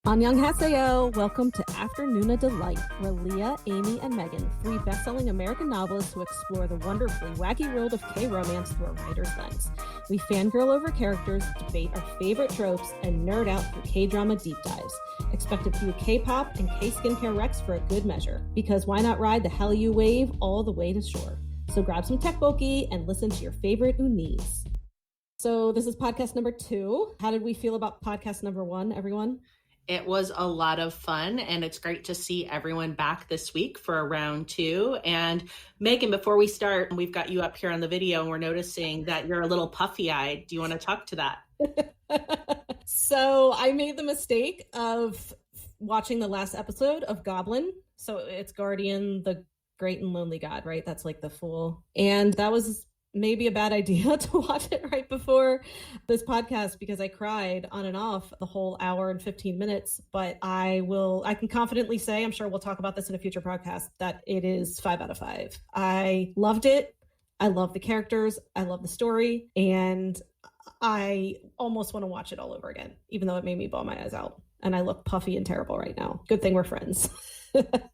Annyeonghaseyo! Welcome to Afternoona Delight, where Leah, Amy, and Megan, three best-selling American novelists who explore the wonderfully wacky world of K-romance through a writer's lens. We fangirl over characters, debate our favorite tropes, and nerd out through K-drama deep dives. Expect a few K-pop and K-skincare recs for a good measure, because why not ride the Hallyu wave all the way to shore? So grab some tteokbokki and listen to your favorite unis. So this is podcast number 2. How did we feel about podcast number 1, everyone? It was a lot of fun, and it's great to see everyone back this week for round 2. And Megan, before we start, we've got you up here on the video, and we're noticing that you're a little puffy-eyed. Do you want to talk to that? So I made the mistake of watching the last episode of Goblin. So it's Guardian, the Great and Lonely God, right? That's like the full. And that was maybe a bad idea to watch it right before this podcast because I cried on and off the whole hour and 15 minutes. But I can confidently say, I'm sure we'll talk about this in a future podcast, that it is 5 out of 5. I loved it. I love the characters. I love the story. And I almost want to watch it all over again, even though it made me bawl my eyes out. And I look puffy and terrible right now. Good thing we're friends.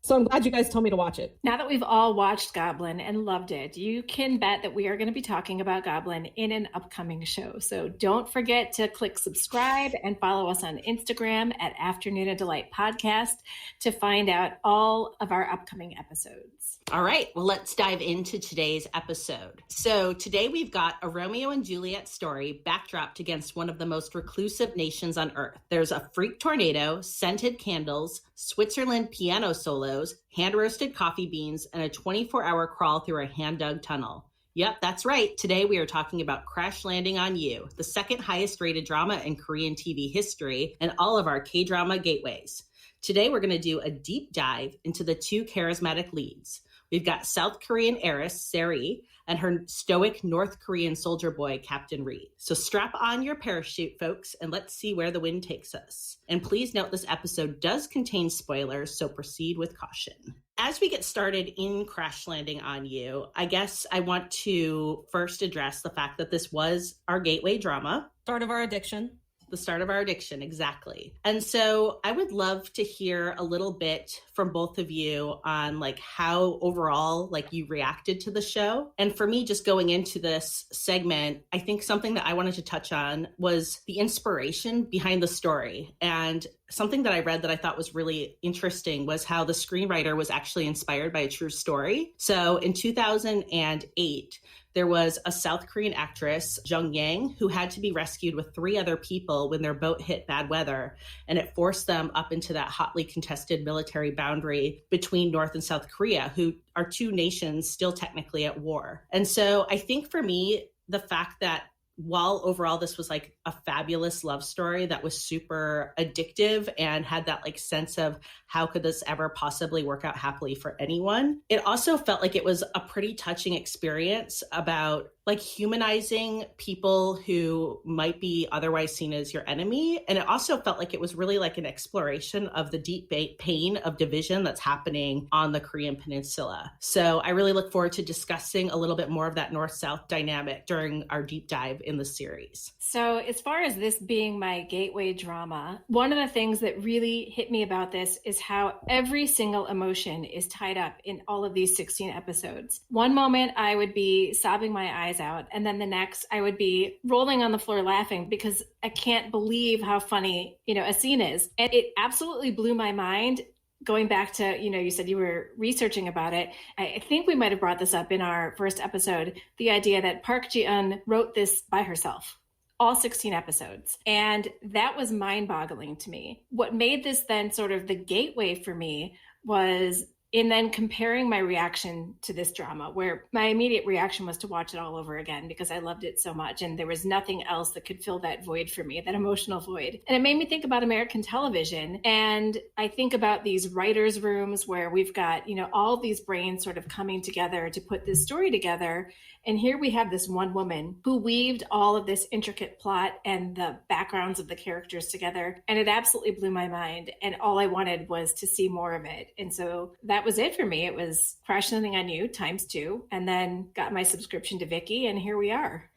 So I'm glad you guys told me to watch it. Now that we've all watched Goblin and loved it, you can bet that we are going to be talking about Goblin in an upcoming show. So don't forget to click subscribe and follow us on Instagram at Afternoona Delight Podcast to find out all of our upcoming episodes. All right, well, let's dive into today's episode. So today we've got a Romeo and Juliet story backdropped against one of the most reclusive nations on Earth. There's a freak tornado, scented candles, Switzerland piano solos, hand-roasted coffee beans, and a 24-hour crawl through a hand-dug tunnel. Yep, that's right. Today we are talking about Crash Landing on You, the second highest rated drama in Korean TV history, and all of our K-drama gateways. Today we're going to do a deep dive into the two charismatic leads. We've got South Korean heiress Se-Ri and her stoic North Korean soldier boy, Captain Ri. So strap on your parachute, folks, and let's see where the wind takes us. And please note this episode does contain spoilers, so proceed with caution. As we get started in Crash Landing on You, I guess I want to first address the fact that this was our gateway drama. Start of our addiction. The start of our addiction, exactly. And so I would love to hear a little bit from both of you on like how overall like you reacted to the show. And for me, just going into this segment, I think something that I wanted to touch on was the inspiration behind the story. And something that I read that I thought was really interesting was how the screenwriter was actually inspired by a true story. So in 2008, there was a South Korean actress, Jung Yang, who had to be rescued with 3 other people when their boat hit bad weather, and it forced them up into that hotly contested military boundary between North and South Korea, who are 2 nations still technically at war. And so I think for me, the fact that while overall this was like a fabulous love story that was super addictive and had that like sense of how could this ever possibly work out happily for anyone, it also felt like it was a pretty touching experience about like humanizing people who might be otherwise seen as your enemy. And it also felt like it was really like an exploration of the deep pain of division that's happening on the Korean Peninsula. So I really look forward to discussing a little bit more of that North-South dynamic during our deep dive in the series. So as far as this being my gateway drama, one of the things that really hit me about this is how every single emotion is tied up in all of these 16 episodes. One moment I would be sobbing my eyes out, and then the next I would be rolling on the floor laughing because I can't believe how funny, a scene is. And it absolutely blew my mind. Going back to, you said you were researching about it. I think we might have brought this up in our first episode, the idea that Park Ji-eun wrote this by herself, all 16 episodes. And that was mind-boggling to me. What made this then sort of the gateway for me was in then comparing my reaction to this drama, where my immediate reaction was to watch it all over again because I loved it so much. And there was nothing else that could fill that void for me, that emotional void. And it made me think about American television. And I think about these writers' rooms where we've got, all these brains sort of coming together to put this story together. And here we have this one woman who weaved all of this intricate plot and the backgrounds of the characters together. And it absolutely blew my mind. And all I wanted was to see more of it. And so that was it for me. It was Crash Landing on You ×2, and then got my subscription to Viki, and here we are.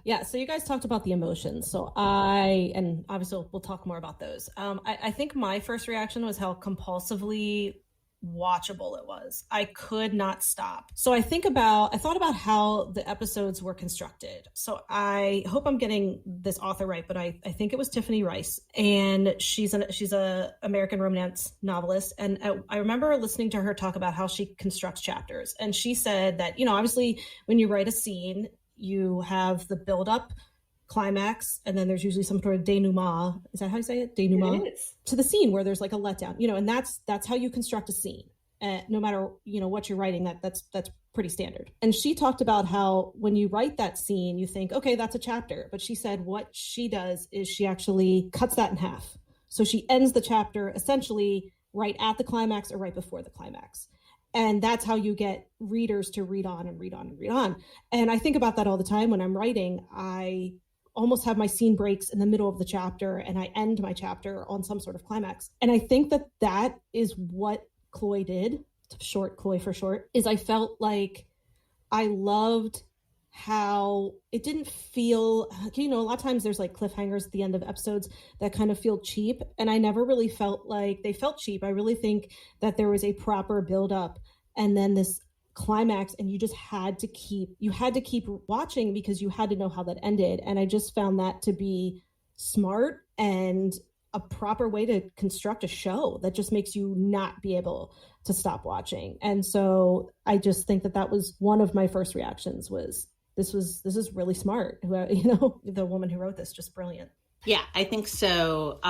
Yeah, so you guys talked about the emotions. So and obviously we'll talk more about those. I think my first reaction was how compulsively watchable it was. I could not stop. So I thought about how the episodes were constructed. So I hope I'm getting this author right, but I think it was Tiffany Rice, and she's a American romance novelist. And I remember listening to her talk about how she constructs chapters. And she said that, obviously when you write a scene, you have the build up, climax, and then there's usually some sort of denouement. Is that how you say it? Denouement? It is. To the scene where there's like a letdown, and that's how you construct a scene. No matter what you're writing, that's pretty standard. And she talked about how when you write that scene, you think, okay, that's a chapter. But she said what she does is she actually cuts that in half. So she ends the chapter essentially right at the climax or right before the climax. And that's how you get readers to read on and read on and read on. And I think about that all the time when I'm writing. I almost have my scene breaks in the middle of the chapter and I end my chapter on some sort of climax. And I think that is what Chloe did, Chloe for short, is I felt like I loved how it didn't feel, a lot of times there's like cliffhangers at the end of episodes that kind of feel cheap. And I never really felt like they felt cheap. I really think that there was a proper build up and then this climax, and you just had to keep watching because you had to know how that ended. And I just found that to be smart and a proper way to construct a show that just makes you not be able to stop watching. And so I just think that was one of my first reactions was this is really smart. The woman who wrote this, just brilliant. Yeah, I think so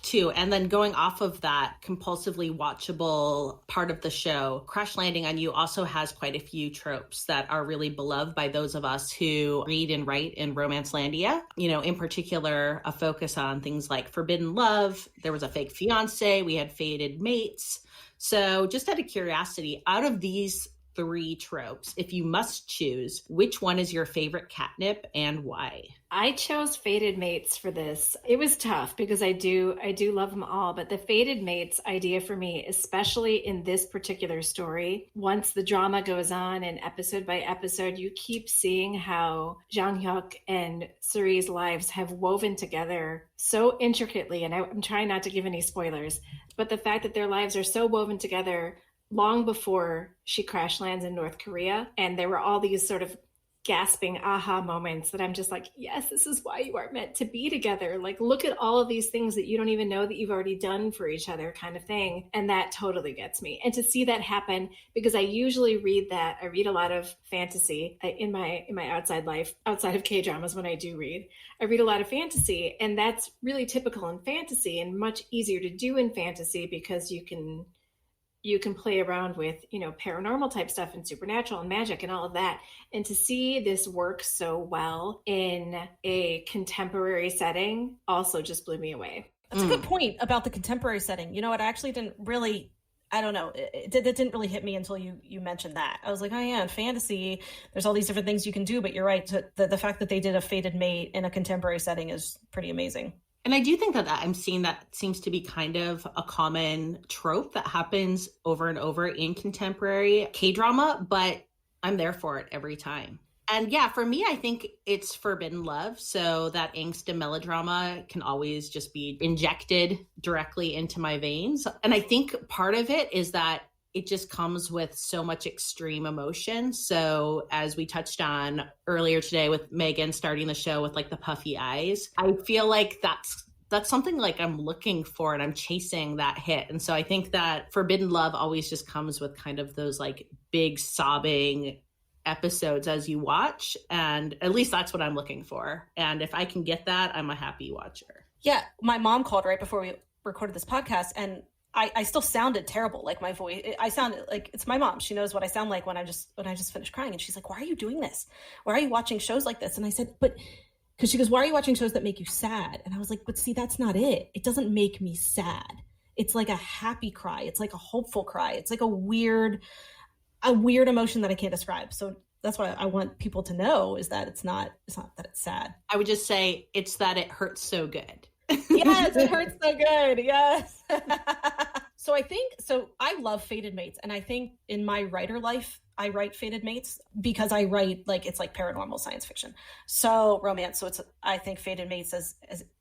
too. And then going off of that compulsively watchable part of the show, Crash Landing on You also has quite a few tropes that are really beloved by those of us who read and write in Romancelandia. In particular, a focus on things like forbidden love. There was a fake fiance. We had fated mates. So just out of curiosity, out of these 3 tropes, if you must choose, which one is your favorite catnip and why? I chose fated mates for this. It was tough because I do love them all, but the fated mates idea for me, especially in this particular story, once the drama goes on and episode by episode, you keep seeing how Jang-hyuk and Se-Ri's lives have woven together so intricately. And I'm trying not to give any spoilers, but the fact that their lives are so woven together long before she crash lands in North Korea. And there were all these sort of gasping aha moments that I'm just like, yes, this is why you are meant to be together. Like, look at all of these things that you don't even know that you've already done for each other, kind of thing. And that totally gets me. And to see that happen, because I usually read a lot of fantasy in my outside life, outside of K-dramas when I do read. I read a lot of fantasy, and that's really typical in fantasy and much easier to do in fantasy because you can play around with, paranormal type stuff and supernatural and magic and all of that. And to see this work so well in a contemporary setting also just blew me away. That's a good point about the contemporary setting. It actually didn't really, I don't know, it didn't really hit me until you mentioned that. I was like, oh yeah, in fantasy, there's all these different things you can do, but you're right. The fact that they did a fated mate in a contemporary setting is pretty amazing. And I do think that I'm seeing that seems to be kind of a common trope that happens over and over in contemporary K-drama, but I'm there for it every time. And yeah, for me, I think it's forbidden love. So that angst and melodrama can always just be injected directly into my veins. And I think part of it is that it just comes with so much extreme emotion. So as we touched on earlier today with Megan starting the show with like the puffy eyes, I feel like that's something like I'm looking for and I'm chasing that hit. And so I think that forbidden love always just comes with kind of those like big sobbing episodes as you watch. And at least that's what I'm looking for. And if I can get that, I'm a happy watcher. Yeah. My mom called right before we recorded this podcast, and I still sounded terrible. Like my voice, I sounded like it's my mom. She knows what I sound like when I just finished crying. And she's like, why are you doing this? Why are you watching shows like this? And I said, because she goes, why are you watching shows that make you sad? And I was like, but see, that's not it. It doesn't make me sad. It's like a happy cry. It's like a hopeful cry. It's like a weird emotion that I can't describe. So that's what I want people to know, is that it's not that it's sad. I would just say it's that it hurts so good. Yes, it hurts so good. Yes. So I love fated mates. And I think in my writer life, I write Fated Mates because I write it's like paranormal science fiction. So romance. So I think Fated Mates, as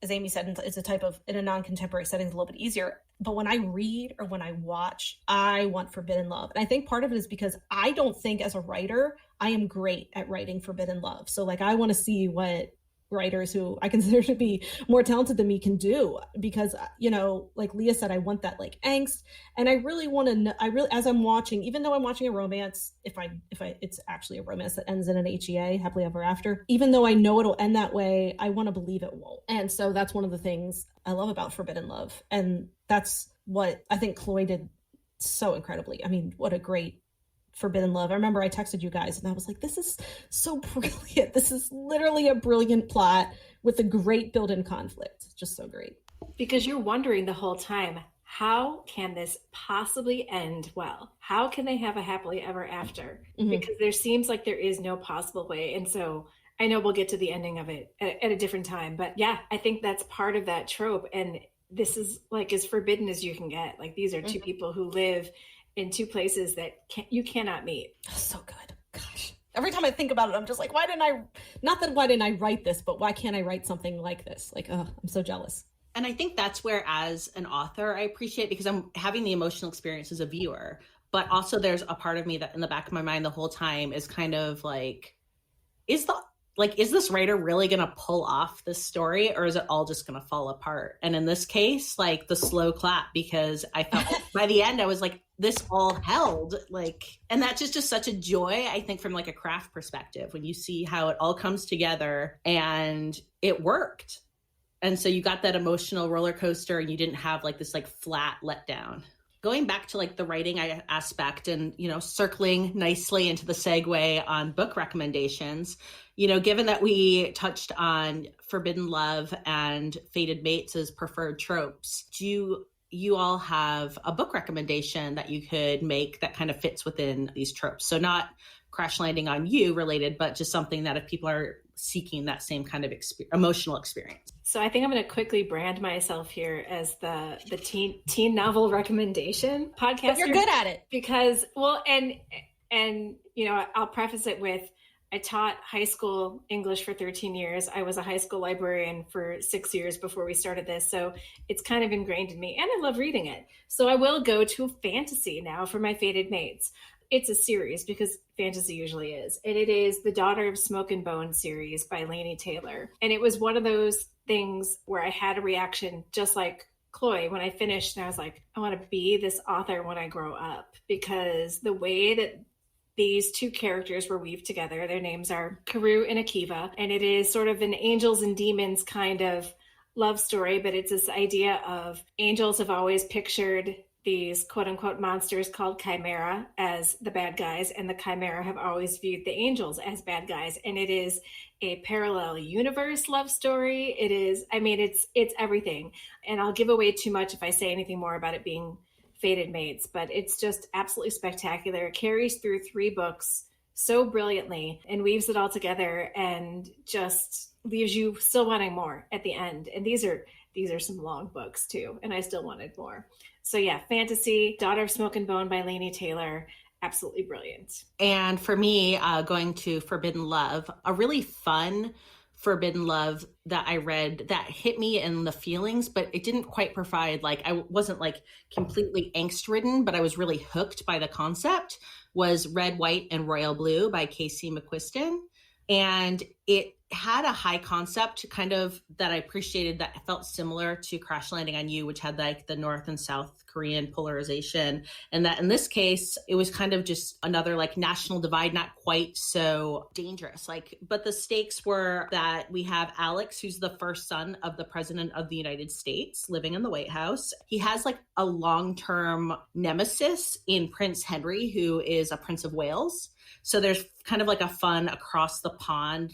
Amy said, is a type of, in a non-contemporary setting, is a little bit easier. But when I read or when I watch, I want forbidden love. And I think part of it is because I don't think as a writer, I am great at writing forbidden love. So I want to see what writers who I consider to be more talented than me can do, because like Leah said, I want that angst, and I really want to know, as I'm watching, even though I'm watching a romance, if it's actually a romance that ends in an HEA, happily ever after, even though I know it'll end that way, I want to believe it won't. And so that's one of the things I love about forbidden love, and that's what I think Chloe did so incredibly. I mean, what a great forbidden love. I remember I texted you guys and I was like, this is so brilliant. This is literally a brilliant plot with a great built-in conflict. Just so great. Because you're wondering the whole time, how can this possibly end well? How can they have a happily ever after? Mm-hmm. Because there seems like there is no possible way. And so I know we'll get to the ending of it at a different time. But yeah, I think that's part of that trope. And this is as forbidden as you can get. These are two people who live in two places that you cannot meet. So good. Gosh. Every time I think about it, I'm just like, why didn't I write this, but why can't I write something like this? I'm so jealous. And I think that's where, as an author, I appreciate, because I'm having the emotional experience as a viewer, but also there's a part of me that in the back of my mind the whole time is kind of is this writer really going to pull off this story, or is it all just going to fall apart? And in this case, the slow clap, because I felt by the end, I was like, this all held, and that's just such a joy, I think, from a craft perspective, when you see how it all comes together and it worked. And so you got that emotional roller coaster, and you didn't have this flat letdown. Going back to the writing aspect, and circling nicely into the segue on book recommendations, given that we touched on forbidden love and fated mates as preferred tropes, do you all have a book recommendation that you could make that kind of fits within these tropes? So not Crash Landing on You related, but just something that if people are seeking that same kind of emotional experience. So I think I'm going to quickly brand myself here as the teen novel recommendation podcast. But you're good at it. Because, well, and I'll preface it with, I taught high school English for 13 years. I was a high school librarian for 6 years before we started this. So it's kind of ingrained in me, and I love reading it. So I will go to fantasy now for my fated mates. It's a series, because fantasy usually is. And it is the Daughter of Smoke and Bone series by Laini Taylor. And it was one of those things where I had a reaction just like Chloe when I finished, and I was like, I want to be this author when I grow up, because the way that these two characters were weaved together, their names are Karu and Akiva, and it is sort of an angels and demons kind of love story, but it's this idea of angels have always pictured these quote unquote monsters called chimera as the bad guys, and the chimera have always viewed the angels as bad guys. And it is a parallel universe love story. It is, it's everything. And I'll give away too much if I say anything more about it being fated mates, but it's just absolutely spectacular. It carries through 3 books so brilliantly and weaves it all together, and just leaves you still wanting more at the end. And these are some long books too, and I still wanted more. So yeah, fantasy, Daughter of Smoke and Bone by Laini Taylor, absolutely brilliant. And for me, going to Forbidden Love, a really fun forbidden love that I read that hit me in the feelings, but it didn't quite provide, I wasn't completely angst ridden, but I was really hooked by the concept, was Red, White, and Royal Blue by Casey McQuiston. And it had a high concept kind of that I appreciated, that felt similar to Crash Landing on You, which had the North and South Korean polarization. And that in this case, it was kind of just another national divide, not quite so dangerous. But the stakes were that we have Alex, who's the first son of the President of the United States, living in the White House. He has a long-term nemesis in Prince Henry, who is a Prince of Wales. So there's kind of a fun across the pond,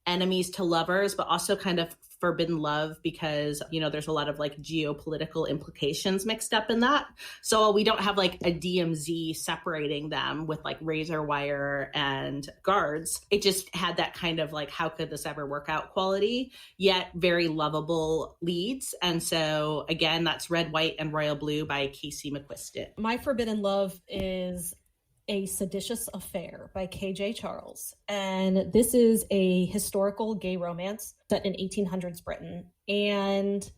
enemies to lovers, but also kind of forbidden love, because, there's a lot of geopolitical implications mixed up in that. So we don't have a DMZ separating them with razor wire and guards. It just had that kind of how could this ever work out quality, yet very lovable leads. And so again, that's Red, White, and Royal Blue by Casey McQuiston. My forbidden love is A Seditious Affair by KJ Charles. And this is a historical gay romance set in 1800s Britain. And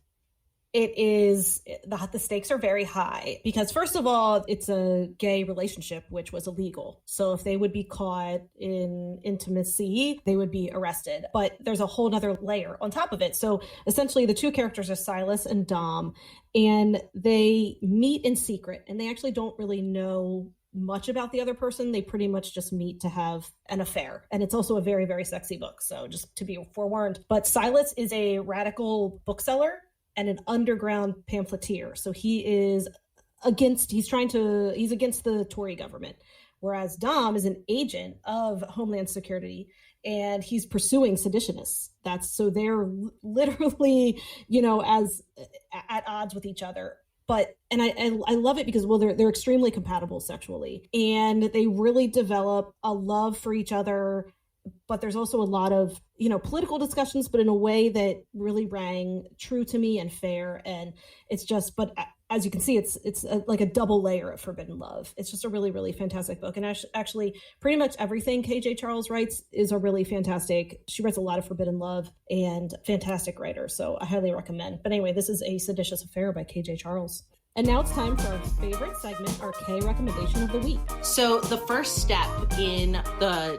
the stakes are very high because, first of all, it's a gay relationship, which was illegal. So if they would be caught in intimacy, they would be arrested. But there's a whole other layer on top of it. So essentially the two characters are Silas and Dom, and they meet in secret, and they actually don't really know much about the other person. They pretty much just meet to have an affair. And it's also a very, very sexy book. So just to be forewarned. But Silas is a radical bookseller and an underground pamphleteer. So he's against the Tory government. Whereas Dom is an agent of Homeland Security and he's pursuing seditionists. So they're literally, as at odds with each other. But, and I love it because, well, they're extremely compatible sexually and they really develop a love for each other. But there's also a lot of, political discussions, but in a way that really rang true to me and fair. And it's just, but as you can see, it's like a double layer of forbidden love. It's just a really, really fantastic book. And actually, pretty much everything KJ Charles writes is a really fantastic. She writes a lot of forbidden love and fantastic writer. So I highly recommend. But anyway, this is A Seditious Affair by KJ Charles. And now it's time for our favorite segment, our K recommendation of the week. So the first step in the,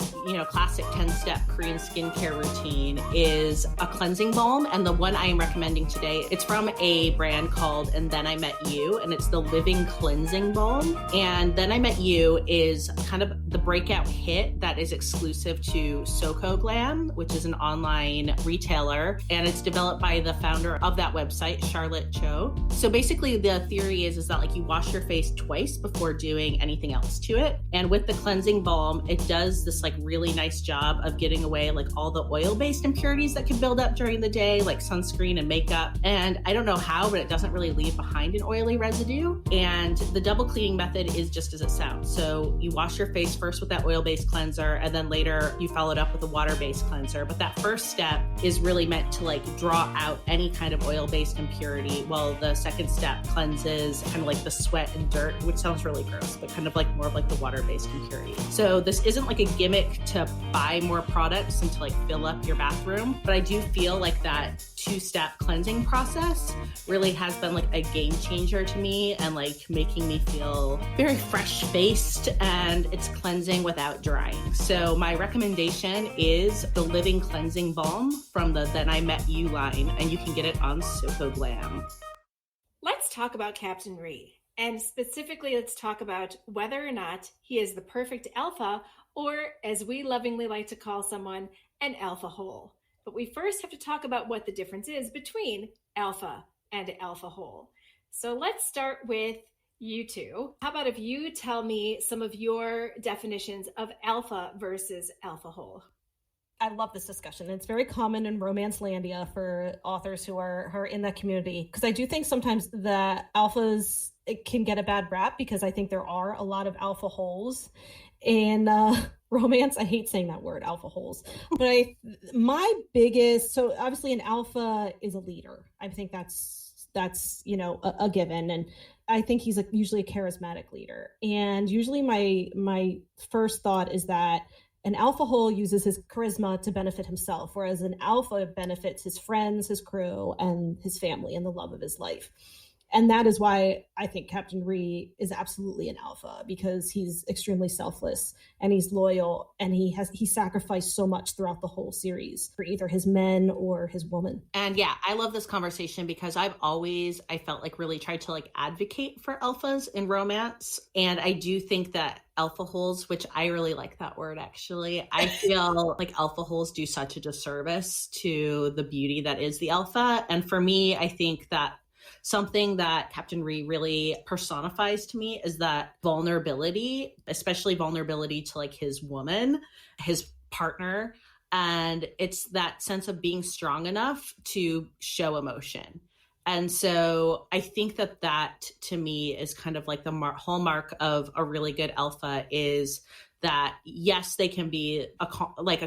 classic 10-step Korean skincare routine is a cleansing balm. And the one I am recommending today, it's from a brand called And Then I Met You, and it's the Living Cleansing Balm. And Then I Met You is kind of the breakout hit that is exclusive to Soko Glam, which is an online retailer. And it's developed by the founder of that website, Charlotte Cho. So basically the theory is that you wash your face twice before doing anything else to it. And with the cleansing balm, it does this really nice job of getting away all the oil-based impurities that can build up during the day, like sunscreen and makeup. And I don't know how, but it doesn't really leave behind an oily residue. And the double cleaning method is just as it sounds. So you wash your face first with that oil-based cleanser, and then later you follow it up with a water-based cleanser. But that first step is really meant to draw out any kind of oil-based impurity, while the second step cleanses kind of the sweat and dirt, which sounds really gross, but kind of more of the water-based impurity. So this isn't a gimmick to buy more products and to fill up your bathroom, but I do feel that two-step cleansing process really has been a game changer to me and making me feel very fresh-faced, and it's cleansing without drying. So my recommendation is the Living Cleansing Balm from the Then I Met You line, and you can get it on Soko Glam. Let's talk about Captain Ri. And specifically, let's talk about whether or not he is the perfect alpha, or as we lovingly like to call someone, an alpha hole. But we first have to talk about what the difference is between alpha and alpha hole. So let's start with you two. How about if you tell me some of your definitions of alpha versus alpha hole? I love this discussion. It's very common in Romancelandia for authors who are in that community, because I do think sometimes the alphas can get a bad rap, because I think there are a lot of alpha holes in romance. I hate saying that word, alpha holes. But so obviously an alpha is a leader. I think that's a given, and I think he's usually a charismatic leader. And usually my first thought is that an alpha hole uses his charisma to benefit himself, whereas an alpha benefits his friends, his crew, and his family, and the love of his life. And that is why I think Captain Ri is absolutely an alpha, because he's extremely selfless and he's loyal, and he sacrificed so much throughout the whole series for either his men or his woman. And yeah, I love this conversation because I felt really tried to advocate for alphas in romance. And I do think that alpha holes, which I really like that word actually, I feel alpha holes do such a disservice to the beauty that is the alpha. And for me, I think that something that Captain Ri really personifies to me is that vulnerability, especially vulnerability to his woman, his partner. And it's that sense of being strong enough to show emotion. And so I think that to me is kind of the hallmark of a really good alpha, is that yes, they can be a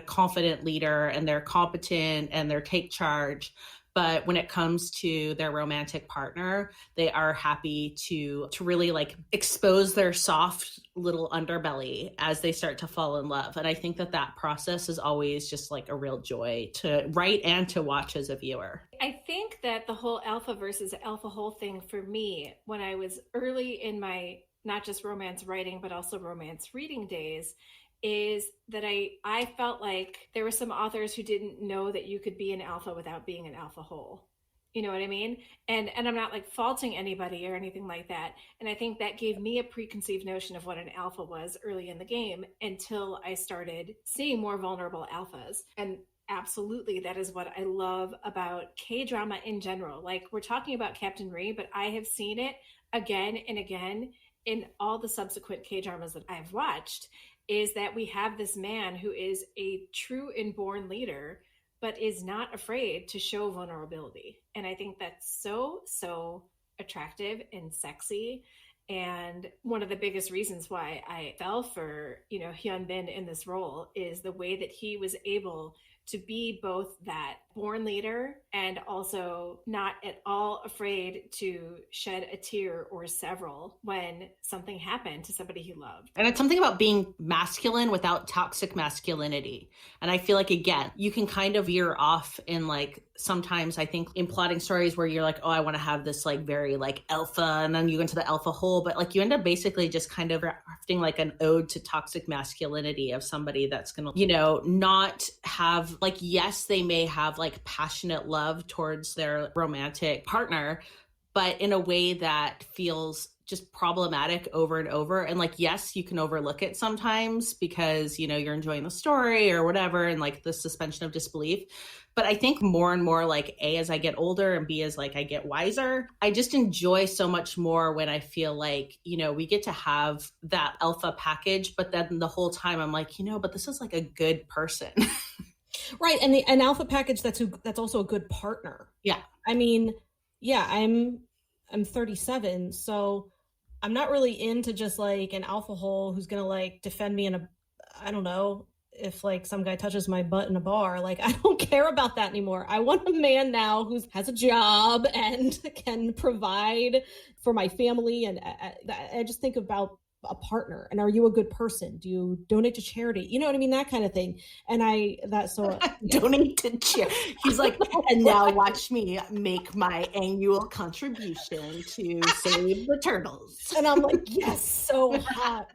confident leader and they're competent and they're take charge, but when it comes to their romantic partner, they are happy to really like expose their soft little underbelly as they start to fall in love. And I think that process is always just like a real joy to write and to watch as a viewer. I think that the whole alpha versus alpha hole thing for me, when I was early in my not just romance writing, but also romance reading days, is that I felt like there were some authors who didn't know that you could be an alpha without being an alpha hole. You know what I mean? And I'm not like faulting anybody or anything like that. And I think that gave me a preconceived notion of what an alpha was early in the game until I started seeing more vulnerable alphas. And absolutely, that is what I love about K-drama in general. Like, we're talking about Captain Ri, but I have seen it again and again in all the subsequent K-dramas that I've watched, is that we have this man who is a true inborn leader, but is not afraid to show vulnerability. And I think that's so attractive and sexy. And one of the biggest reasons why I fell for, Hyun Bin in this role is the way that he was able to be both that born leader and also not at all afraid to shed a tear or several when something happened to somebody he loved. And it's something about being masculine without toxic masculinity. And I feel like, again, you can kind of veer off in like, sometimes I think in plotting stories where you're like, oh, I want to have this like very like alpha, and then you go into the alpha hole, but like you end up basically just kind of crafting like an ode to toxic masculinity of somebody that's going to, not have like, yes, they may have like passionate love towards their romantic partner, but in a way that feels just problematic over and over. And like, yes, you can overlook it sometimes because, you're enjoying the story or whatever, and like the suspension of disbelief. But I think more and more, like, A, as I get older, and B, as like I get wiser, I just enjoy so much more when I feel like, we get to have that alpha package, but then the whole time I'm like, but this is like a good person. Right. And an alpha package that's also a good partner. Yeah. I mean, yeah, I'm 37, so I'm not really into just like an alpha hole who's gonna like defend me I don't know, if like some guy touches my butt in a bar. Like, I don't care about that anymore. I want a man now who has a job and can provide for my family. And I just think about a partner, and are you a good person? Do you donate to charity? You know what I mean? That kind of thing. And donate to charity. He's like, and now watch me make my annual contribution to save the turtles. And I'm like, yes, so hot.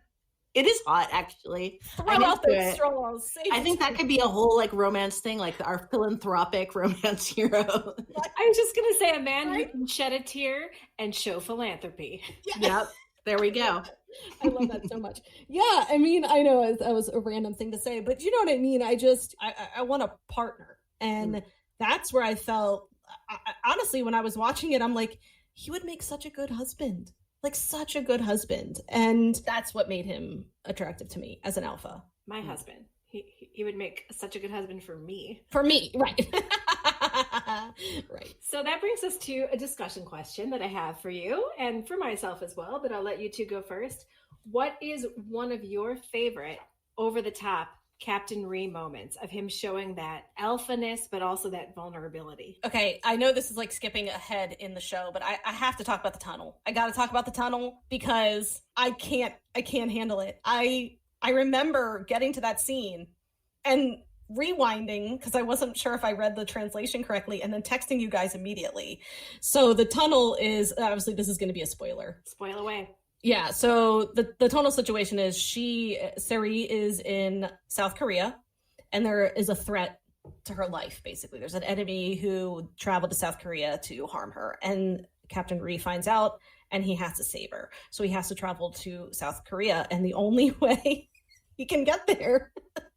It is hot, actually. Throw out those straws. I think that could be a whole like romance thing, like our philanthropic romance hero. I was just gonna say, a man who can shed a tear and show philanthropy. Yep. There we go. I love that so much. Yeah, I mean, I know that was a random thing to say, but you know what I mean? I want a partner. And that's where I felt, honestly, when I was watching it, I'm like, he would make such a good husband. Like, such a good husband. And that's what made him attractive to me as an alpha. My husband. He would make such a good husband for me. For me, right. Right. So that brings us to a discussion question that I have for you and for myself as well, but I'll let you two go first. What is one of your favorite over-the-top Captain Ri moments of him showing that alphaness, but also that vulnerability? Okay, I know this is like skipping ahead in the show, but I have to talk about the tunnel. I got to talk about the tunnel because I can't handle it. I remember getting to that scene and rewinding because I wasn't sure if I read the translation correctly, and then texting you guys immediately. So the tunnel is, obviously this is going to be a spoiler. Spoil away. Yeah, so the tunnel situation is Se-Ri is in South Korea, and there is a threat to her life, basically. There's an enemy who traveled to South Korea to harm her, and Captain Ri finds out, and he has to save her. So he has to travel to South Korea, and the only way he can get there,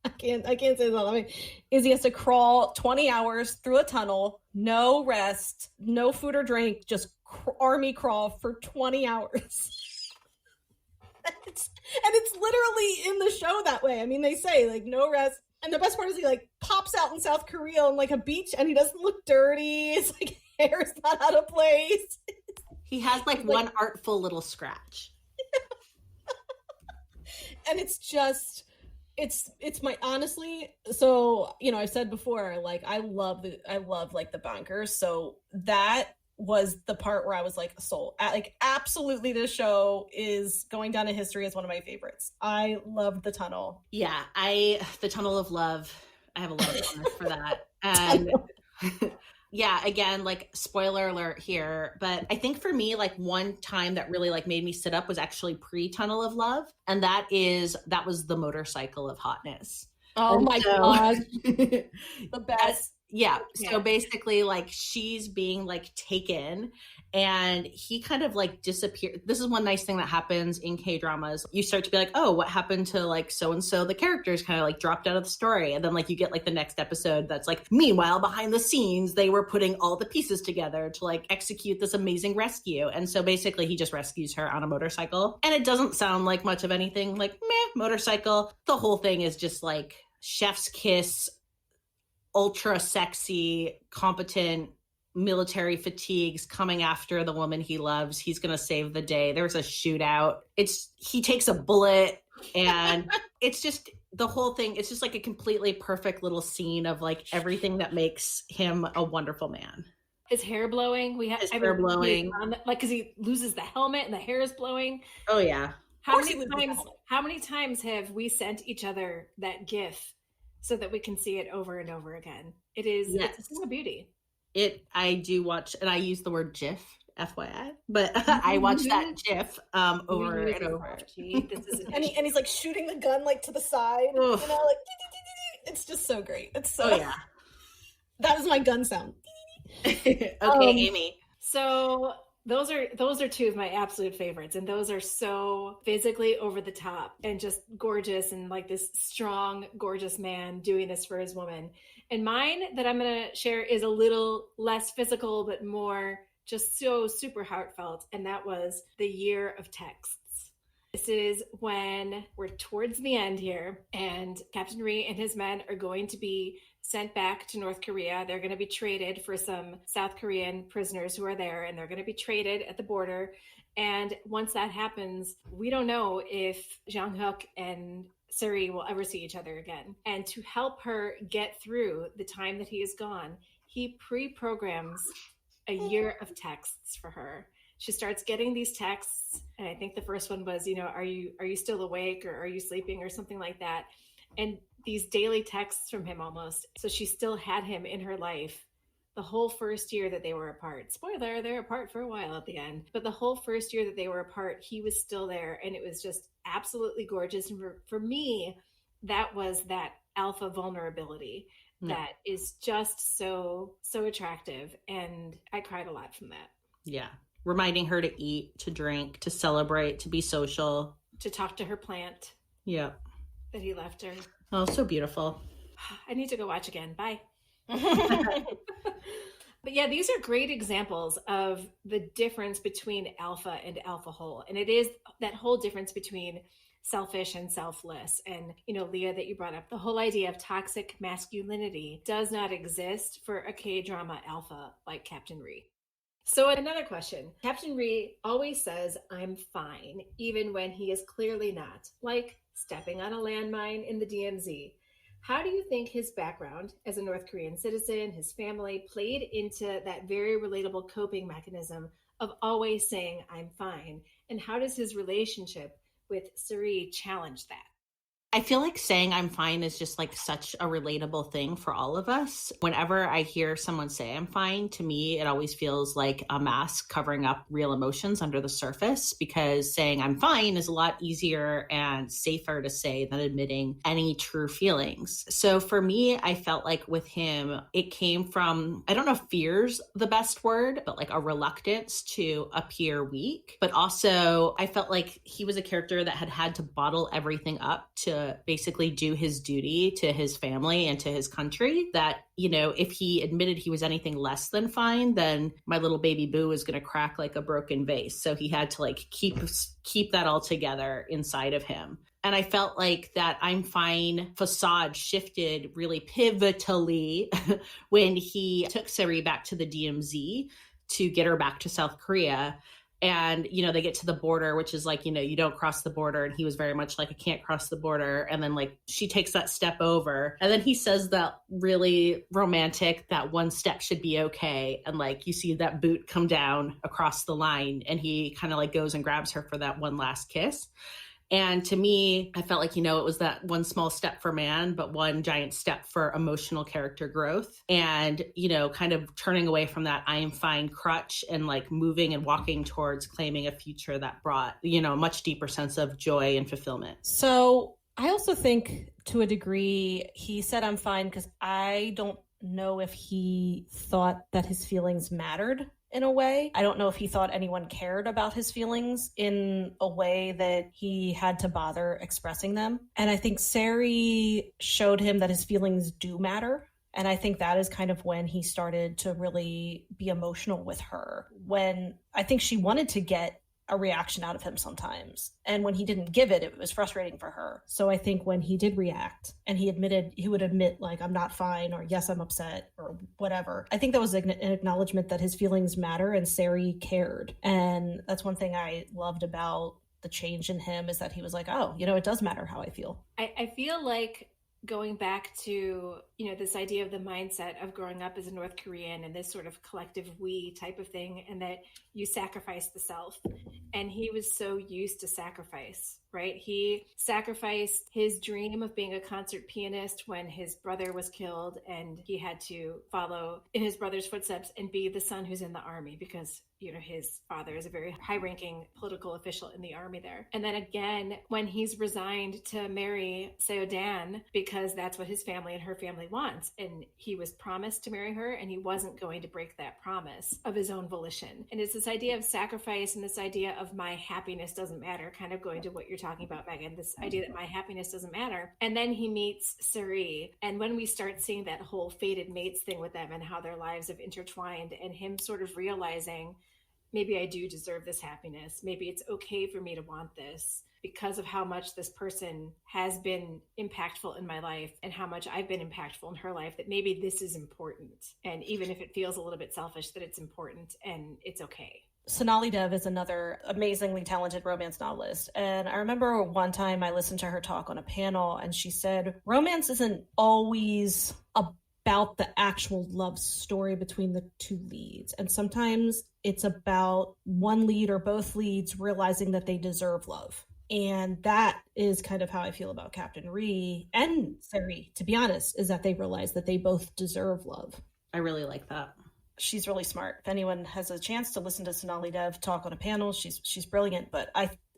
I can't say that, is he has to crawl 20 hours through a tunnel, no rest, no food or drink, just army crawl for 20 hours. And it's literally in the show that way. I mean, they say like no rest. And the best part is he like pops out in South Korea on like a beach, and he doesn't look dirty. It's like hair's not out of place. He has like one artful little scratch. And it's just It's my, honestly, so I've said before, like I love like the bonkers, so that was the part where I was like sold. Like absolutely, this show is going down in history as one of my favorites. I loved the tunnel. Yeah, the tunnel of love. I have a lot of comments for that. And yeah, again, like spoiler alert here, but I think for me, like one time that really like made me sit up was actually pre-tunnel of love, and that was the motorcycle of hotness. Oh my god, the best. Yeah. So basically, like she's being like taken and he kind of like disappeared. This is one nice thing that happens in K-dramas. You start to be like, oh, what happened to like so-and-so? The characters kind of like dropped out of the story. And then like you get like the next episode that's like, meanwhile, behind the scenes, they were putting all the pieces together to like execute this amazing rescue. And so basically he just rescues her on a motorcycle. And it doesn't sound like much of anything, like meh, motorcycle. The whole thing is just like chef's kiss, ultra sexy, competent, military fatigues coming after the woman he loves. He's going to save the day. There's a shootout. He takes a bullet and it's just the whole thing. It's just like a completely perfect little scene of like everything that makes him a wonderful man. His hair blowing. His hair blowing. Like, cause he loses the helmet and the hair is blowing. Oh yeah. How many times have we sent each other that GIF so that we can see it over and over again? It's a beauty. I do watch, and I use the word GIF, FYI, but I watch that GIF over and over. And he's like shooting the gun like to the side, like it's just so great. It's so yeah. That is my gun sound. Okay, Amy. So those are two of my absolute favorites, and those are so physically over the top and just gorgeous, and like this strong, gorgeous man doing this for his woman. And mine that I'm going to share is a little less physical, but more just so super heartfelt. And that was the Year of Texts. This is when we're towards the end here, and Captain Ri and his men are going to be sent back to North Korea. They're going to be traded for some South Korean prisoners who are there, and they're going to be traded at the border. And once that happens, we don't know if Jang-hyuk and Se-Ri will ever see each other again. And to help her get through the time that he is gone, he pre-programs a year of texts for her. She starts getting these texts, and I think the first one was, are you still awake, or are you sleeping, or something like that. And these daily texts from him almost. So she still had him in her life the whole first year that they were apart. Spoiler, they're apart for a while at the end. But the whole first year that they were apart, he was still there. And it was just absolutely gorgeous. And for me, that was that alpha vulnerability that is just so, so attractive. And I cried a lot from that. Yeah. Reminding her to eat, to drink, to celebrate, to be social. To talk to her plant. Yeah. That he left her. Oh, so beautiful. I need to go watch again. Bye. But yeah, these are great examples of the difference between alpha and alphahole. And it is that whole difference between selfish and selfless. And, Leah, that you brought up, the whole idea of toxic masculinity does not exist for a K-drama alpha like Captain Ri. So another question. Captain Ri always says, I'm fine, even when he is clearly not, like stepping on a landmine in the DMZ. How do you think his background as a North Korean citizen, his family, played into that very relatable coping mechanism of always saying, I'm fine? And how does his relationship with Se-Ri challenge that? I feel like saying I'm fine is just like such a relatable thing for all of us. Whenever I hear someone say I'm fine, to me, it always feels like a mask covering up real emotions under the surface, because saying I'm fine is a lot easier and safer to say than admitting any true feelings. So for me, I felt like with him, it came from, I don't know if fear's the best word, but like a reluctance to appear weak. But also I felt like he was a character that had to bottle everything up to basically do his duty to his family and to his country, that, if he admitted he was anything less than fine, then my little baby boo is going to crack like a broken vase. So he had to like keep that all together inside of him. And I felt like that I'm fine facade shifted really pivotally when he took Se-Ri back to the DMZ to get her back to South Korea. And, you know, they get to the border, which is like, you know, you don't cross the border. And he was very much like, I can't cross the border. And then like she takes that step over. And then he says that really romantic, that one step should be okay. And like you see that boot come down across the line and he kind of like goes and grabs her for that one last kiss. And to me, I felt like, you know, it was that one small step for man, but one giant step for emotional character growth. And, you know, kind of turning away from that I am fine crutch and like moving and walking towards claiming a future that brought, you know, a much deeper sense of joy and fulfillment. So I also think to a degree, he said I'm fine because I don't know if he thought that his feelings mattered. In a way, I don't know if he thought anyone cared about his feelings in a way that he had to bother expressing them. And I think Se-Ri showed him that his feelings do matter. And I think that is kind of when he started to really be emotional with her. When I think she wanted to get a reaction out of him sometimes. And when he didn't give it, it was frustrating for her. So I think when he did react and he would admit like, I'm not fine, or yes, I'm upset, or whatever. I think that was an acknowledgement that his feelings matter and Se-Ri cared. And that's one thing I loved about the change in him, is that he was like, oh, you know, it does matter how I feel. I feel like going back to, you know, this idea of the mindset of growing up as a North Korean and this sort of collective we type of thing, and that you sacrifice the self. And he was so used to sacrifice, right? He sacrificed his dream of being a concert pianist when his brother was killed, and he had to follow in his brother's footsteps and be the son who's in the army because, you know, his father is a very high-ranking political official in the army there. And then again, when he's resigned to marry Seo-dan because that's what his family and her family wants, and he was promised to marry her and he wasn't going to break that promise of his own volition. And it's this idea of sacrifice and this idea of my happiness doesn't matter, kind of going to what you're talking about, Megan, this idea that my happiness doesn't matter. And then he meets Se-Ri, and when we start seeing that whole fated mates thing with them and how their lives have intertwined, and him sort of realizing, maybe I do deserve this happiness. Maybe it's okay for me to want this because of how much this person has been impactful in my life and how much I've been impactful in her life, that maybe this is important. And even if it feels a little bit selfish, that it's important and it's okay. Sonali Dev is another amazingly talented romance novelist. And I remember one time I listened to her talk on a panel, and she said, romance isn't always about the actual love story between the two leads. And sometimes it's about one lead or both leads realizing that they deserve love. And that is kind of how I feel about Captain Ri and Se-Ri, to be honest, is that they realize that they both deserve love. I really like that. She's really smart. If anyone has a chance to listen to Sonali Dev talk on a panel, she's brilliant. But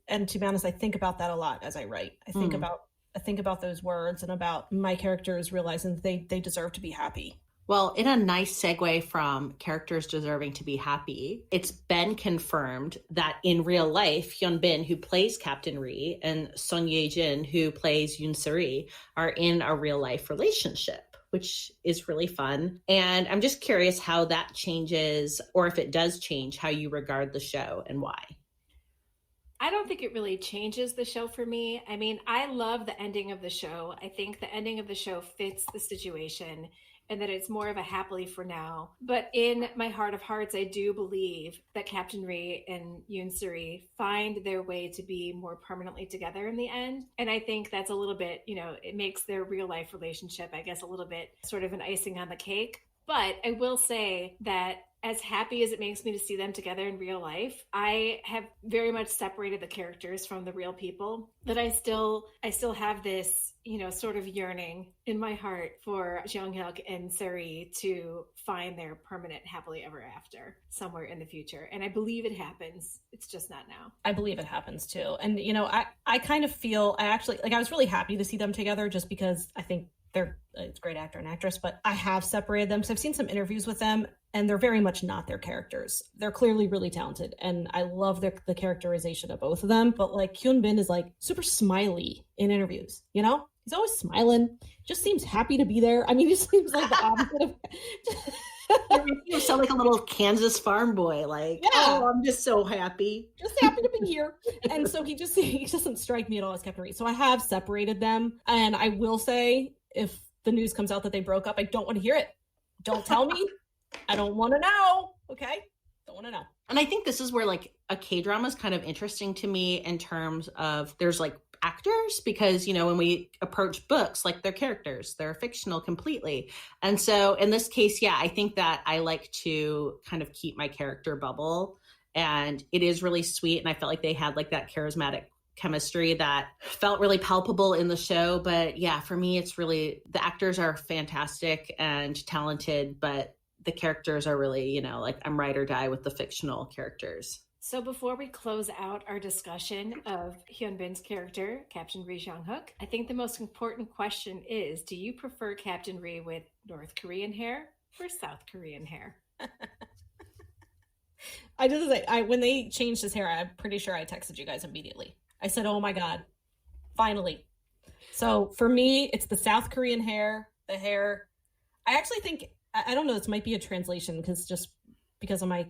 and to be honest, I think about that a lot as I write. I think about those words and about my characters realizing that they deserve to be happy. Well, in a nice segue from characters deserving to be happy, it's been confirmed that in real life, Hyun Bin, who plays Captain Ri, and Son Ye-jin, who plays Yoon Se-Ri, are in a real life relationship, which is really fun. And I'm just curious how that changes, or if it does change, how you regard the show and why. I don't think it really changes the show for me. I mean, I love the ending of the show. I think the ending of the show fits the situation, and that it's more of a happily for now. But in my heart of hearts, I do believe that Captain Ri and Yoon Se-Ri find their way to be more permanently together in the end. And I think that's a little bit, you know, it makes their real life relationship, I guess, a little bit sort of an icing on the cake. But I will say that as happy as it makes me to see them together in real life, I have very much separated the characters from the real people, that I still have this, you know, sort of yearning in my heart for Jung-hyuk and Se-Ri to find their permanent happily ever after somewhere in the future. And I believe it happens. It's just not now. I believe it happens too. And, you know, I kind of feel, I was really happy to see them together just because I think it's a great actor and actress, but I have separated them. So I've seen some interviews with them, and they're very much not their characters. They're clearly really talented, and I love the characterization of both of them. But like Hyun Bin is like super smiley in interviews, you know? He's always smiling, just seems happy to be there. I mean, he seems like the opposite of... You sound like a little Kansas farm boy, like, yeah. Oh, I'm just so happy. Just happy to be here. And so he doesn't strike me at all as Captain Ri. So I have separated them, and I will say, if the news comes out that they broke up, I don't want to hear it. Don't tell me. I don't want to know. Okay? Don't want to know. And I think this is where like a K-drama is kind of interesting to me in terms of there's like actors, because, you know, when we approach books, like they're characters, they're fictional completely. And so in this case, yeah, I think that I like to kind of keep my character bubble, and it is really sweet. And I felt like they had like that charismatic chemistry that felt really palpable in the show. But yeah, for me, it's really, the actors are fantastic and talented, but the characters are really, you know, like I'm ride or die with the fictional characters. So before we close out our discussion of Hyun Bin's character, Captain Ri Jong-hook, I think the most important question is, do you prefer Captain Ri with North Korean hair or South Korean hair? I did say, when they changed his hair, I'm pretty sure I texted you guys immediately. I said, oh my God, finally. So for me, it's the South Korean hair, the hair. I actually think, I don't know, this might be a translation because of my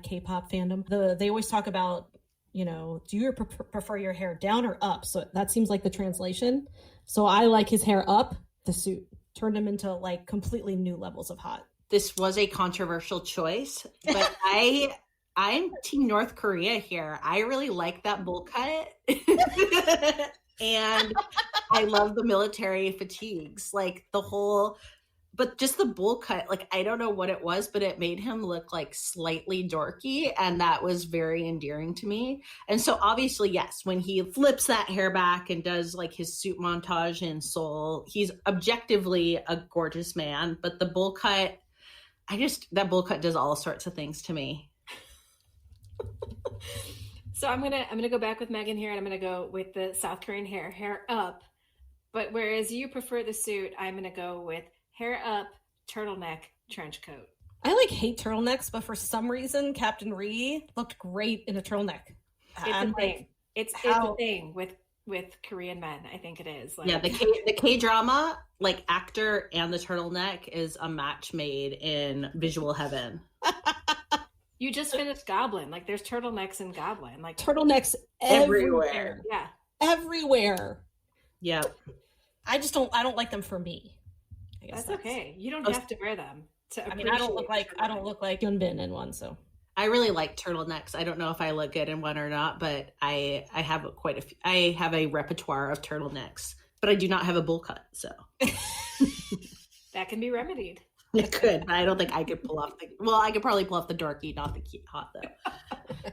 K-pop fandom. They always talk about, you know, do you prefer your hair down or up? So that seems like the translation. So I like his hair up. The suit turned him into like completely new levels of hot. This was a controversial choice, but I'm Team North Korea here. I really like that bowl cut. And I love the military fatigues, like the whole, but just the bowl cut, like, I don't know what it was, but it made him look like slightly dorky. And that was very endearing to me. And so obviously, yes, when he flips that hair back and does like his suit montage in Seoul, he's objectively a gorgeous man. But the bowl cut, that bowl cut does all sorts of things to me. So I'm gonna go back with Megan here, and I'm gonna go with the South Korean hair up. But whereas you prefer the suit, I'm gonna go with hair up, turtleneck, trench coat. I like hate turtlenecks, but for some reason, Captain Ri looked great in a turtleneck. It's a thing. It's a thing with Korean men. I think it is. Like, yeah, the K-drama, like actor and the turtleneck is a match made in visual heaven. You just finished Goblin. Like, there's turtlenecks in Goblin. Like, turtlenecks everywhere. Yeah, everywhere. Yeah, I don't like them for me. I guess that's okay. You don't have to wear them. I mean, I don't look like Yoon Bin in one, so. I really like turtlenecks. I don't know if I look good in one or not, but I have quite a few. I have a repertoire of turtlenecks, but I do not have a bowl cut, so. That can be remedied. It could, but I don't think I could pull off I could probably pull off the dorky, not the cute hot though.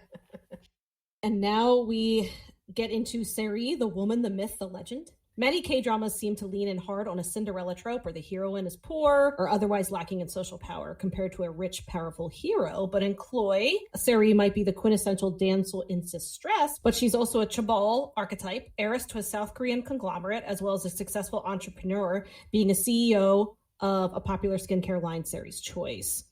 And now we get into Se-Ri, the woman, the myth, the legend. Many K-dramas seem to lean in hard on a Cinderella trope where the heroine is poor or otherwise lacking in social power compared to a rich, powerful hero. But in Chloe, Se-Ri might be the quintessential damsel in distress, but she's also a chaebol archetype, heiress to a South Korean conglomerate, as well as a successful entrepreneur, being a CEO of a popular skincare line, Se-Ri's Choice.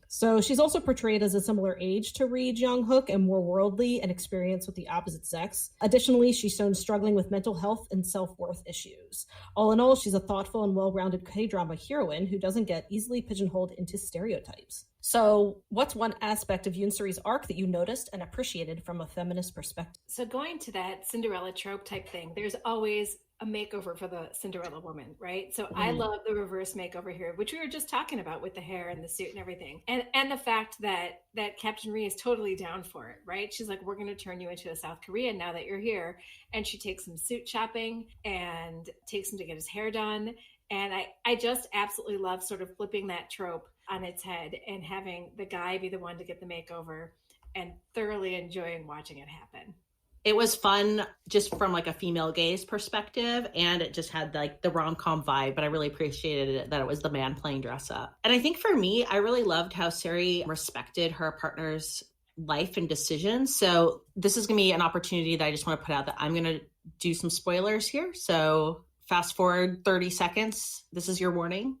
So she's also portrayed as a similar age to Ri Jong-hook and more worldly and experienced with the opposite sex. Additionally, she's shown struggling with mental health and self-worth issues. All in all, she's a thoughtful and well-rounded K-drama heroine who doesn't get easily pigeonholed into stereotypes. So what's one aspect of Yoon Se-Ri's arc that you noticed and appreciated from a feminist perspective? So going to that Cinderella trope type thing, there's always a makeover for the Cinderella woman, right? So I love the reverse makeover here, which we were just talking about with the hair and the suit and everything. And the fact that Captain Ri is totally down for it, right? She's like, we're going to turn you into a South Korean now that you're here. And she takes him suit shopping and takes him to get his hair done. And I just absolutely love sort of flipping that trope on its head and having the guy be the one to get the makeover and thoroughly enjoying watching it happen. It was fun just from like a female gaze perspective, and it just had like the rom-com vibe, but I really appreciated it that it was the man playing dress up. And I think for me, I really loved how Se-Ri respected her partner's life and decisions. So this is going to be an opportunity that I just want to put out that I'm going to do some spoilers here. So fast forward 30 seconds. This is your warning.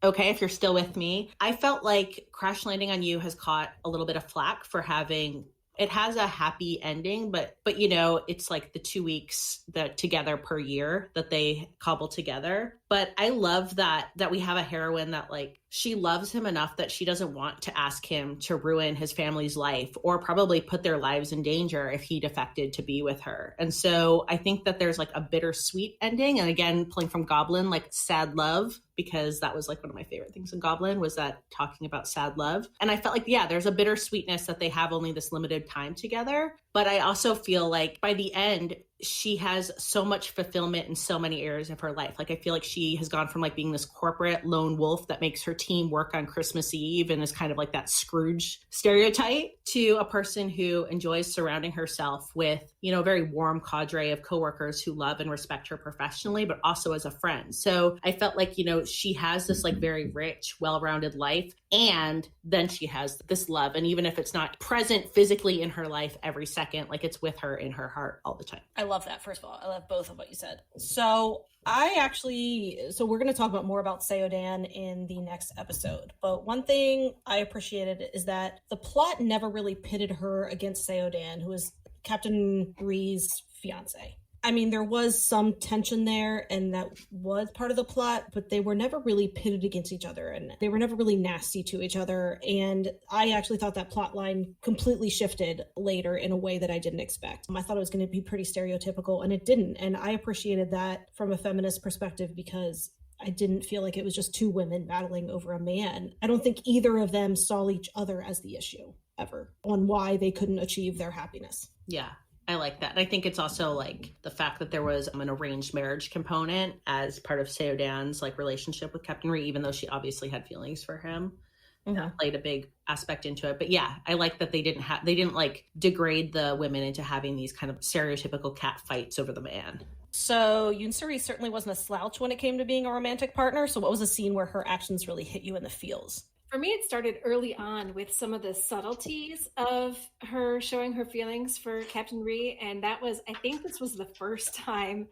Okay, if you're still with me. I felt like Crash Landing on You has caught a little bit of flack for having, it has a happy ending, but you know, it's like the 2 weeks that together per year that they cobble together. But I love that we have a heroine that like she loves him enough that she doesn't want to ask him to ruin his family's life or probably put their lives in danger if he defected to be with her. And so I think that there's like a bittersweet ending. And again, pulling from Goblin, like sad love, because that was like one of my favorite things in Goblin was that talking about sad love. And I felt like, yeah, there's a bittersweetness that they have only this limited time together. But I also feel like by the end, she has so much fulfillment in so many areas of her life. Like I feel like she has gone from like being this corporate lone wolf that makes her team work on Christmas Eve and is kind of like that Scrooge stereotype to a person who enjoys surrounding herself with, you know, a very warm cadre of coworkers who love and respect her professionally, but also as a friend. So I felt like, you know, she has this like very rich, well-rounded life. And then she has this love. And even if it's not present physically in her life every second, like it's with her in her heart all the time. I love that. First of all, I love both of what you said. So we're going to talk about more about Seodan in the next episode. But one thing I appreciated is that the plot never really pitted her against Seodan, who is Captain Ri's fiance. I mean, there was some tension there, and that was part of the plot, but they were never really pitted against each other, and they were never really nasty to each other. And I actually thought that plot line completely shifted later in a way that I didn't expect. I thought it was going to be pretty stereotypical, and it didn't. And I appreciated that from a feminist perspective because I didn't feel like it was just two women battling over a man. I don't think either of them saw each other as the issue ever on why they couldn't achieve their happiness. Yeah. I like that. And I think it's also like the fact that there was an arranged marriage component as part of Seodan's like relationship with Captain Ri, even though she obviously had feelings for him. That played a big aspect into it. But yeah, I like that they didn't like degrade the women into having these kind of stereotypical cat fights over the man. So Yoon Se-Ri certainly wasn't a slouch when it came to being a romantic partner. So what was a scene where her actions really hit you in the feels? For me, it started early on with some of the subtleties of her showing her feelings for Captain Ri. And that was, I think this was the first time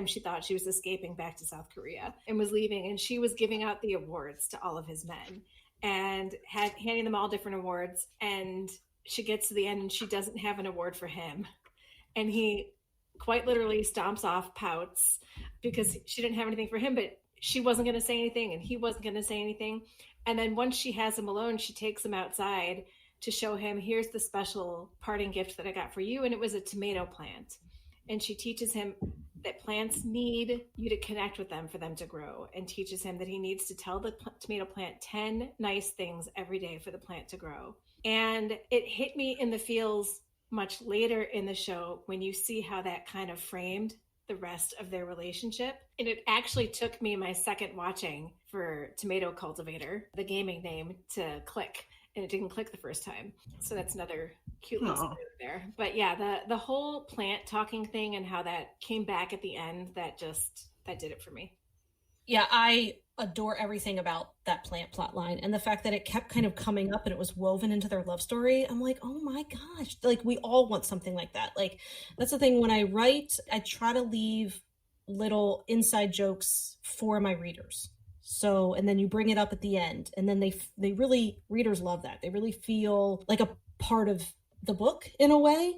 she thought she was escaping back to South Korea and was leaving. And she was giving out the awards to all of his men and handing them all different awards. And she gets to the end and she doesn't have an award for him. And he quite literally stomps off, pouts, because she didn't have anything for him, but she wasn't going to say anything and he wasn't going to say anything. And then once she has him alone, she takes him outside to show him, here's the special parting gift that I got for you. And it was a tomato plant. And she teaches him that plants need you to connect with them for them to grow, and teaches him that he needs to tell the tomato plant 10 nice things every day for the plant to grow. And it hit me in the feels much later in the show when you see how that kind of framed the rest of their relationship. And it actually took me my second watching for Tomato Cultivator, the gaming name, to click. And it didn't click the first time. So that's another cute little story there. But yeah, the whole plant talking thing and how that came back at the end, that did it for me. Yeah, I adore everything about that plant plot line, and the fact that it kept kind of coming up and it was woven into their love story. I'm like, oh my gosh, like we all want something like that. Like that's the thing, when I write, I try to leave little inside jokes for my readers. So, and then you bring it up at the end, and then they really, readers love that. They really feel like a part of the book in a way.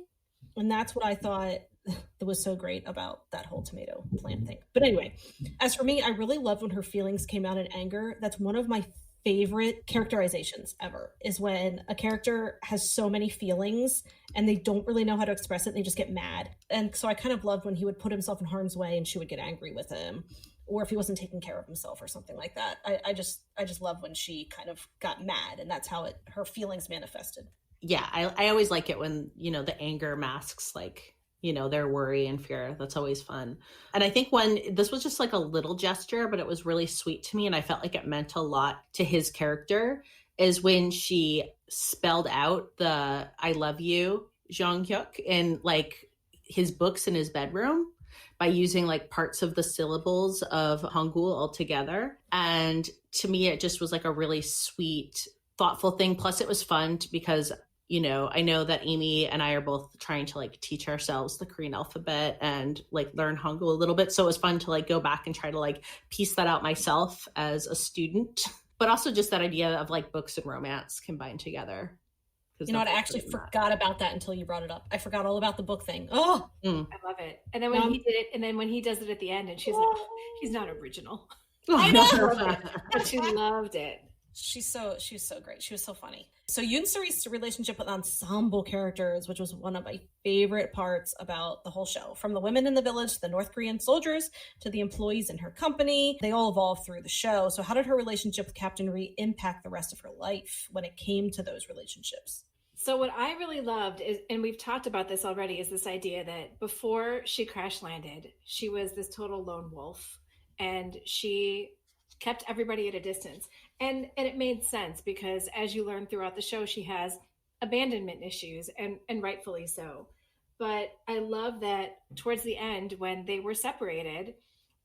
And that's what I thought that was so great about that whole tomato plant thing. But anyway, as for me, I really loved when her feelings came out in anger. That's one of my favorite characterizations ever, is when a character has so many feelings and they don't really know how to express it. And they just get mad. And so I kind of loved when he would put himself in harm's way and she would get angry with him, or if he wasn't taking care of himself or something like that. I just love when she kind of got mad, and that's how her feelings manifested. Yeah, I always like it when, the anger masks like, their worry and fear. That's always fun. And I think when this was just like a little gesture, but it was really sweet to me, and I felt like it meant a lot to his character, is when she spelled out the I love you, Jonghyuk, in like his books in his bedroom by using like parts of the syllables of Hangul all together. And to me, it just was like a really sweet, thoughtful thing. Plus it was fun because I know that Amy and I are both trying to like teach ourselves the Korean alphabet and like learn Hangul a little bit. So it was fun to like go back and try to like piece that out myself as a student, but also just that idea of like books and romance combined together. You know what? I actually forgot about that until you brought it up. I forgot all about the book thing. Oh, I love it. And then when he did it, and then when he does it at the end, and she's like, oh, he's not original. I know. But she loved it. She was so great. She was so funny. So Yoon Se-Ri's relationship with ensemble characters, which was one of my favorite parts about the whole show, from the women in the village, to the North Korean soldiers, to the employees in her company, they all evolved through the show. So how did her relationship with Captain Ri impact the rest of her life when it came to those relationships? So what I really loved is, and we've talked about this already, is this idea that before she crash landed, she was this total lone wolf, and she kept everybody at a distance. And it made sense, because as you learn throughout the show, she has abandonment issues, and rightfully so. But I love that towards the end, when they were separated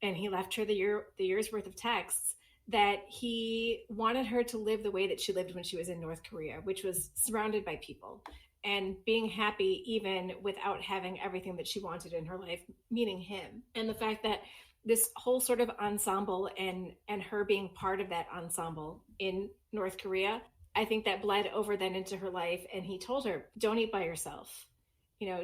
and he left her the year's worth of texts, that he wanted her to live the way that she lived when she was in North Korea, which was surrounded by people and being happy even without having everything that she wanted in her life, meaning him. And the fact that this whole sort of ensemble and her being part of that ensemble in North Korea, I think that bled over then into her life. And he told her, don't eat by yourself,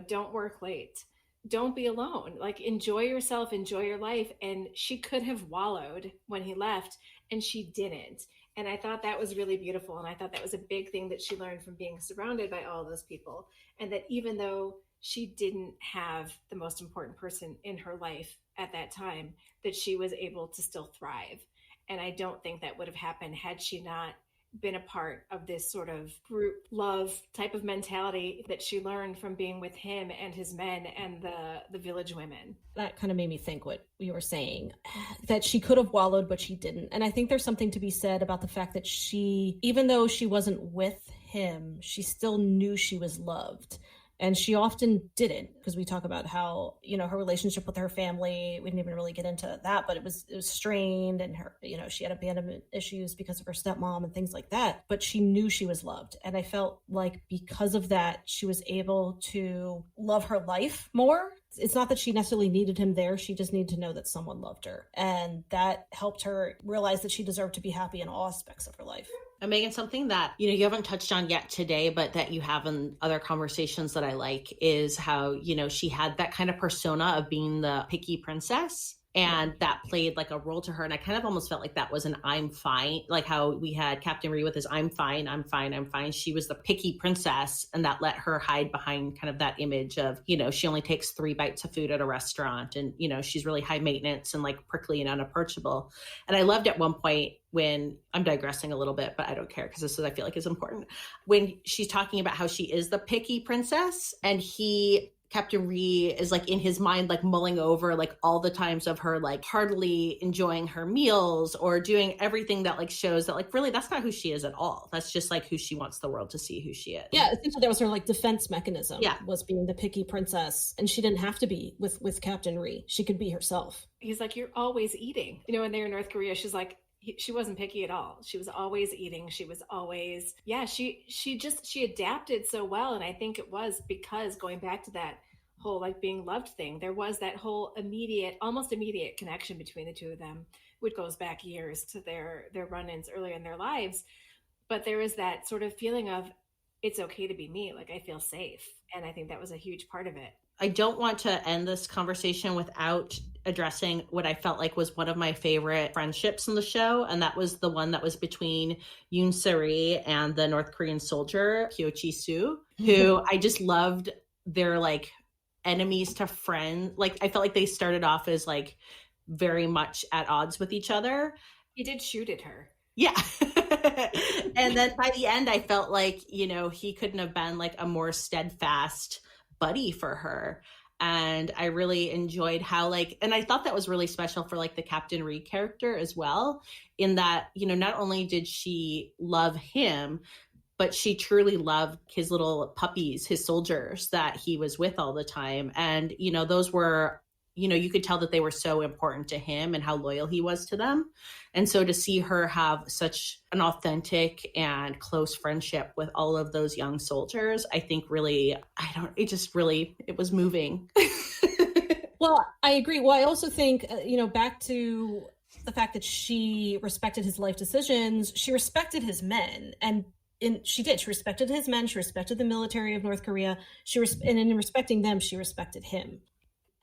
don't work late, don't be alone, like enjoy yourself, enjoy your life. And she could have wallowed when he left, and she didn't. And I thought that was really beautiful. And I thought that was a big thing that she learned from being surrounded by all those people. And that even though she didn't have the most important person in her life at that time, that she was able to still thrive. And I don't think that would have happened had she not been a part of this sort of group love type of mentality that she learned from being with him and his men and the village women. That kind of made me think what you were saying, that she could have wallowed, but she didn't. And I think there's something to be said about the fact that she, even though she wasn't with him, she still knew she was loved. And she often didn't, because we talk about how, her relationship with her family, we didn't even really get into that, but it was strained, and her, she had abandonment issues because of her stepmom and things like that, but she knew she was loved. And I felt like because of that, she was able to love her life more. It's not that she necessarily needed him there. She just needed to know that someone loved her. And that helped her realize that she deserved to be happy in all aspects of her life. And Megan, something that, you haven't touched on yet today, but that you have in other conversations that I like, is how, she had that kind of persona of being the picky princess. And that played like a role to her. And I kind of almost felt like that was an I'm fine, like how we had Captain Ri with his I'm fine, I'm fine, I'm fine. She was the picky princess, and that let her hide behind kind of that image of, she only takes 3 bites of food at a restaurant, and, she's really high maintenance and like prickly and unapproachable. And I loved at one point, when I'm digressing a little bit, but I don't care, because this is, I feel like, is important, when she's talking about how she is the picky princess, and Captain Ri is like in his mind, like mulling over like all the times of her like heartily enjoying her meals or doing everything that like shows that like really that's not who she is at all. That's just like who she wants the world to see who she is. Yeah, essentially that was her like defense mechanism. Yeah, was being the picky princess, and she didn't have to be with Captain Ri. She could be herself. He's like, you're always eating. When they're in North Korea, she's like, she wasn't picky at all. She was always eating. She was always, she adapted so well. And I think it was because, going back to that whole like being loved thing, there was that whole almost immediate connection between the two of them, which goes back years to their run-ins earlier in their lives. But there was that sort of feeling of, it's okay to be me. Like, I feel safe. And I think that was a huge part of it. I don't want to end this conversation without addressing what I felt like was one of my favorite friendships in the show. And that was the one that was between Yoon Se-Ri and the North Korean soldier, Hyo Chi-soo, who I just loved their like enemies to friend. Like, I felt like they started off as like very much at odds with each other. He did shoot at her. Yeah. And then by the end, I felt like, he couldn't have been like a more steadfast buddy for her. And I really enjoyed how and I thought that was really special for like the Captain Ri character as well, in that, not only did she love him, but she truly loved his little puppies, his soldiers that he was with all the time. And, those were, you could tell that they were so important to him and how loyal he was to them. And so to see her have such an authentic and close friendship with all of those young soldiers, I think really, it was moving. Well, I agree. Well, I also think, back to the fact that she respected his life decisions, she respected his men. And she did. She respected his men. She respected the military of North Korea. And in respecting them, she respected him.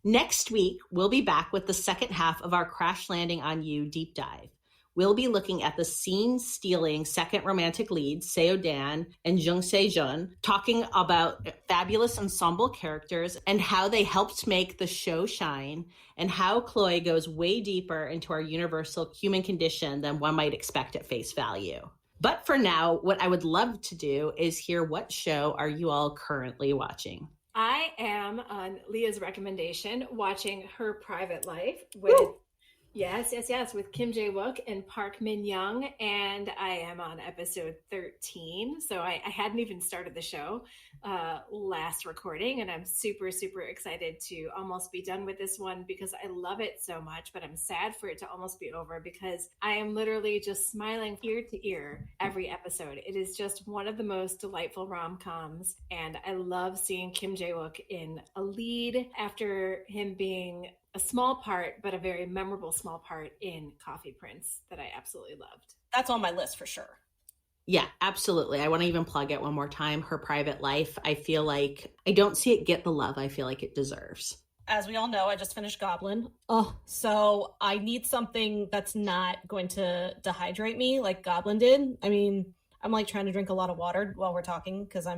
Next week, we'll be back with the second half of our Crash Landing on You deep dive. We'll be looking at the scene-stealing second romantic leads, Seo Dan and Yoon Se-Ri, talking about fabulous ensemble characters and how they helped make the show shine, and how Chloe goes way deeper into our universal human condition than one might expect at face value. But for now, what I would love to do is hear what show are you all currently watching? I am, on Leah's recommendation, watching Her Private Life with with Kim Jae-wook and Park Min-young, and I am on episode 13. So I hadn't even started the show last recording, and I'm super, super excited to almost be done with this one because I love it so much, but I'm sad for it to almost be over because I am literally just smiling ear to ear every episode. It is just one of the most delightful rom-coms, and I love seeing Kim Jae-wook in a lead after him being a small part, but a very memorable small part in Coffee Prince that I absolutely loved. That's on my list for sure. Yeah, absolutely. I want to even plug it one more time. Her Private Life. I feel like I don't see it get the love I feel like it deserves. As we all know, I just finished Goblin. So I need something that's not going to dehydrate me like Goblin did. I mean, I'm like trying to drink a lot of water while we're talking because I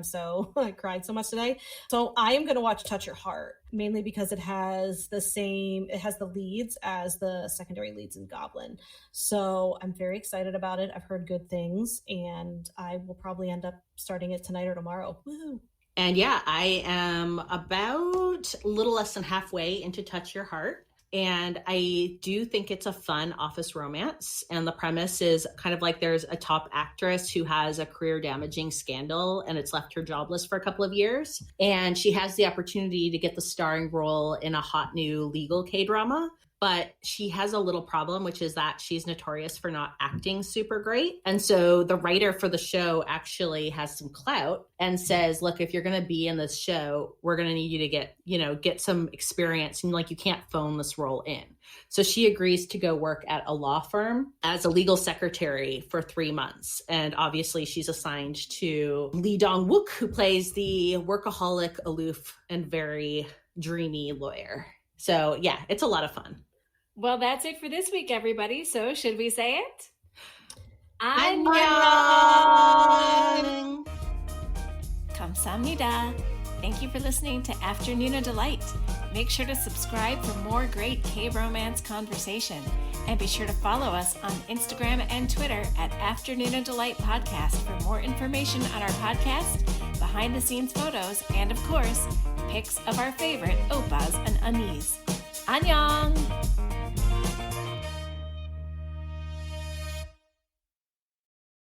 cried so much today. So I am going to watch Touch Your Heart, mainly because it has the leads as the secondary leads in Goblin. So I'm very excited about it. I've heard good things, and I will probably end up starting it tonight or tomorrow. Woo! And yeah, I am about a little less than halfway into Touch Your Heart. And I do think it's a fun office romance. And the premise is kind of like there's a top actress who has a career damaging scandal and it's left her jobless for a couple of years. And she has the opportunity to get the starring role in a hot new legal Kdrama. But she has a little problem, which is that she's notorious for not acting super great. And so the writer for the show actually has some clout and says, look, if you're going to be in this show, we're going to need you to get some experience. And like, you can't phone this role in. So she agrees to go work at a law firm as a legal secretary for 3 months. And obviously she's assigned to Lee Dong-wook, who plays the workaholic, aloof, and very dreamy lawyer. So yeah, it's a lot of fun. Well, that's it for this week, everybody. So should we say it? 안녕! 감사합니다. Thank you for listening to Afternoona Delight. Make sure to subscribe for more great K-romance conversation. And be sure to follow us on Instagram and Twitter at Afternoona Delight Podcast for more information on our podcast, behind-the-scenes photos, and of course, pics of our favorite oppas and anis. 안녕!